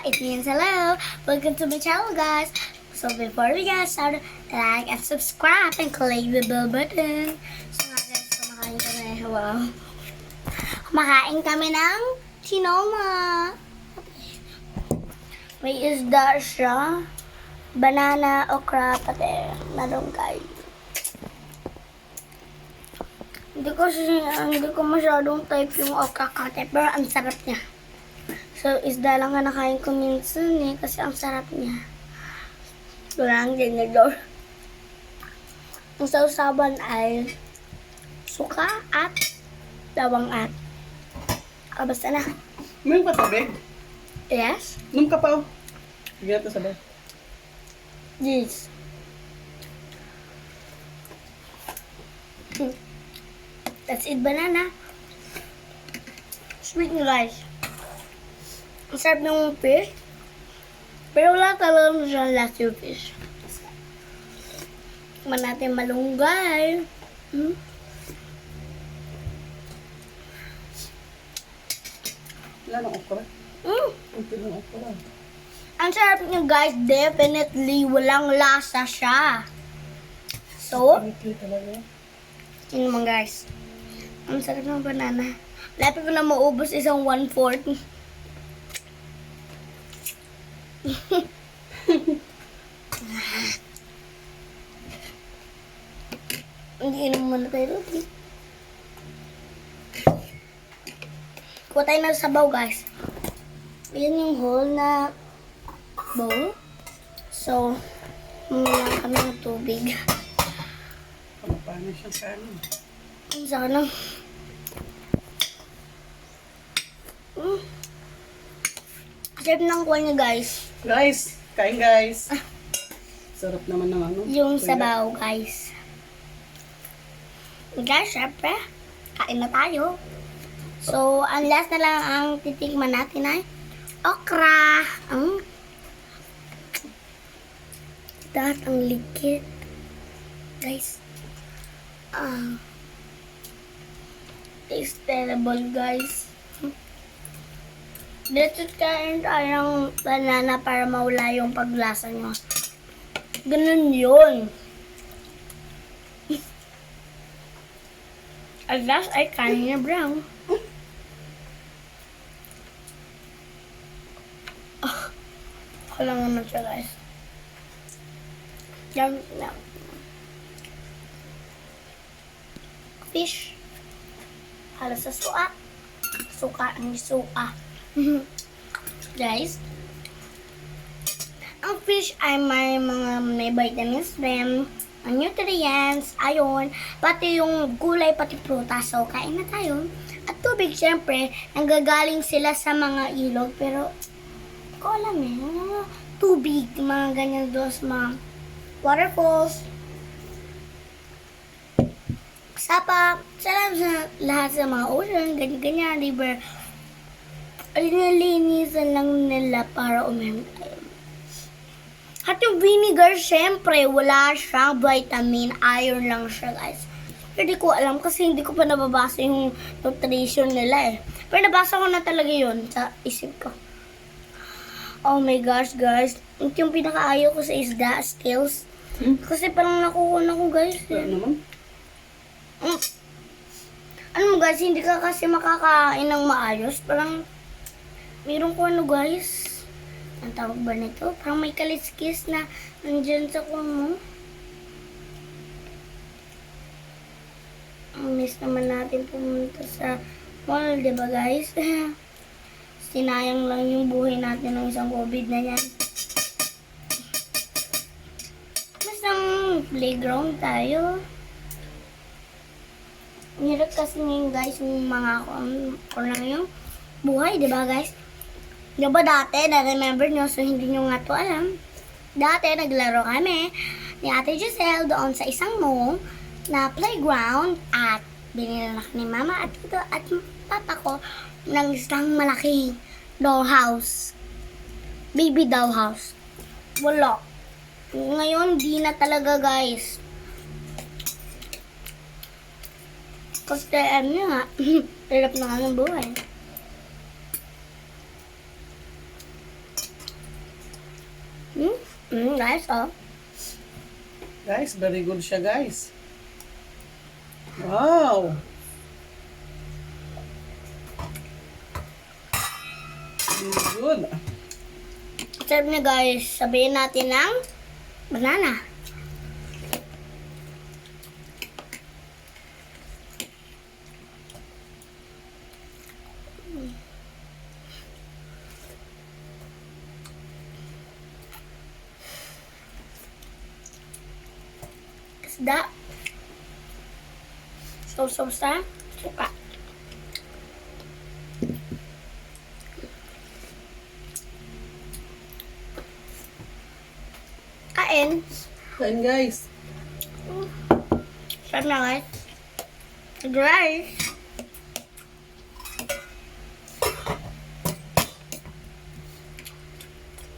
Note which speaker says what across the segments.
Speaker 1: it means hello. Welcome to my channel, guys. So before we get started, like and subscribe and click the bell button. So nga guys, kumakain kami. Wow. Kumakain kami ng sinoma. May isda siya. Banana, okra, pati malunggay. Hindi ko masyadong type yung okra kate, pero ang sarap niya. So, isda lang nga nakain ko minsan kasi ang sarap niya. Walang ginidor. Ang sausaban ay suka at bawang at. Basta na.
Speaker 2: Mayroon pa tubig?
Speaker 1: Yes?
Speaker 2: Nung ka pa. Sige natin sabay.
Speaker 1: Yes. That's it, banana. Sweet na guys. Ang sarap ng fish. Pero wala talaga masyadong last yung fish. Tikman natin malunggay.
Speaker 2: Wala nang okra. Kunti ng okra.
Speaker 1: Ang sarap niya guys, definitely walang lasa siya. So,
Speaker 2: Kunti talaga.
Speaker 1: yun naman guys. Ang sarap ng banana. Lapit ko na maubos isang 1/4. Hindi inom muna tayo. Kuha tayo ng sabaw guys. Ayan yung whole na bowl. So, muna kami ng tubig.
Speaker 2: Paano siyang kanin?
Speaker 1: Ang sana. Sarap ng kuha niya guys.
Speaker 2: Guys, kain guys. Sarap naman ng ano.
Speaker 1: Yung
Speaker 2: Kuya.
Speaker 1: sabaw guys. Guys, syempre, kain na tayo. So, ang last na lang ang titikman natin ay okra. Dahil ang likit. Guys. It's terrible, guys. Let's kain tayo ng banana para mawala yung paglasa nyo. Ganun yun. At last ay kanin niya brown. Kailangan na siya, guys. Yan na. Fish. Halos sa suka. Suka ang suka. Guys, ang fish ay may vitamins din, nutrients, iron, pati yung gulay, pati prutas. So, kain na tayo. At tubig, syempre, nanggagaling sila sa mga ilog. Pero, ko alam tubig, mga ganyan doon sa mga waterfalls. Sapa, salam sa lahat sa mga ocean, ganyan-ganyan, river. Nilinisan lang nila para uminom tayo. At yung vinegar, syempre, wala siyang vitamin, iron lang siya, guys. Pero di ko alam kasi hindi ko pa nababasa yung nutrition nila eh. Pero nabasa ko na talaga yun sa isip ko. Oh my gosh, guys. Ito yung pinakaayaw ko sa isda, scales. Kasi parang nakukuha ko, guys.
Speaker 2: Wala naman.
Speaker 1: Ano mo, guys, hindi ka kasi makakain ng maayos. Parang meron ko guys. Ang tawag ba nito? Parang may kaliskis na nandyan sa kumo. Ang miss naman natin pumunta sa mall, diba guys? Sinayang lang yung buhay natin ng isang COVID na yan. Mas ang playground tayo. Ang hirap kasi ngayon guys, yung mga ko lang yung buhay, diba guys? Diba dati, na-remember nyo, so hindi nyo nga to alam. Dati, naglaro kami ni Ate Giselle doon sa isang mall na playground at binila ni Mama at Tito at Papa ko ng isang malaking dollhouse. Baby dollhouse. Wala. Ngayon, di na talaga guys. Kasi ano nga, hirap na nga ng buhay. Guys, oh.
Speaker 2: Guys, very good siya, guys. Wow! Very good.
Speaker 1: Sarap niya guys. Sabihin natin ng banana. Isda. Sausaw sa suka. Kain.
Speaker 2: Kain, guys.
Speaker 1: Sarap na guys. Guys.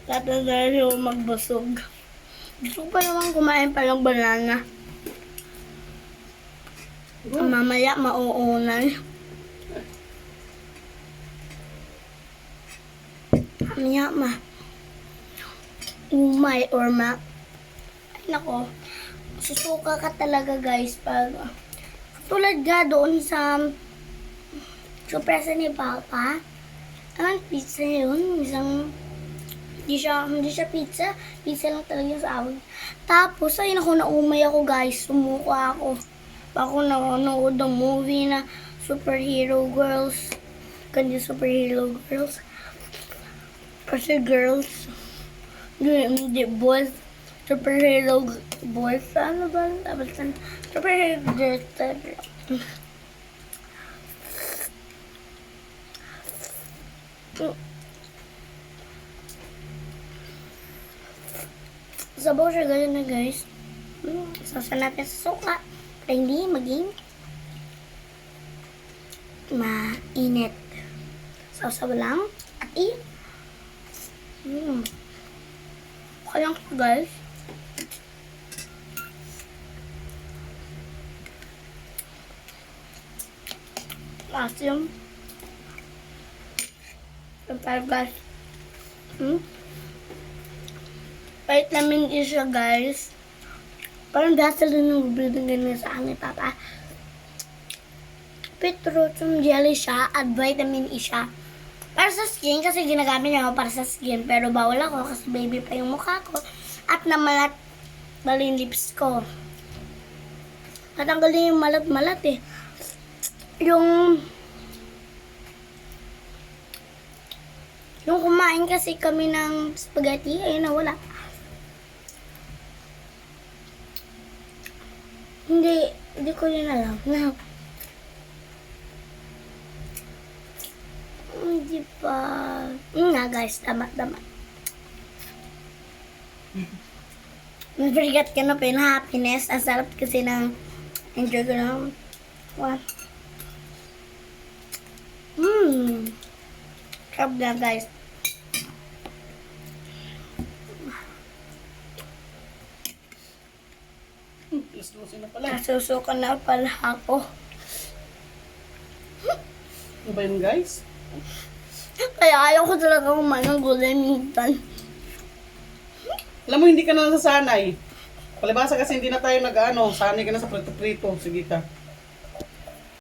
Speaker 1: Lahat na yung magbusog. Gusto ko pa naman kumain pa ng banana. Mamaya mauunan. Mamaya umay or ay nako, susuka ka talaga guys pag tulad nga doon sa surpresa ni Papa. Anong pizza yun? Hindi siya pizza. Pizza lang talaga yung sa amin. Tapos, ayun ako, naumay ako guys. Sumuka ako. Ako nanonood ng movie na Superhero Girls. Ganda Superhero Girls. Kasi girls. Hindi, boys. Superhero boys. Ano ba? Superhero girls. Sabaw siya ganyan na guys. Sasa natin sa suka para hindi maging mainit. Sasaw lang at kaya ko guys. Last yung five guys. Vitamin E siya guys. Parang dasal din yung breathing ganyan sa akin ni Papa. Petroleum jelly siya at vitamin E siya. Para sa skin kasi ginagamit niya ako para sa skin. Pero bawal ako kasi baby pa yung mukha ko. At namalat bali yung lips ko. Tatanggalin yung malat-malat eh. Yung kumain kasi kami ng spaghetti, ayun na wala. Hindi ko yun alam. Hindi pa. Nga guys, tama. Nag-forget ka na pa yung happiness. Ang sarap kasi ng enjoy ko ng sarap na guys.
Speaker 2: Lusin na pala.
Speaker 1: Nasusuka na pala ako.
Speaker 2: Ano ba yun, guys?
Speaker 1: Kaya ayaw ko talaga kumain ng gulay minsan.
Speaker 2: Alam mo, hindi ka na nasasanay. Palibasa kasi hindi na tayo sanay ka na sa prito-prito. Sige ka.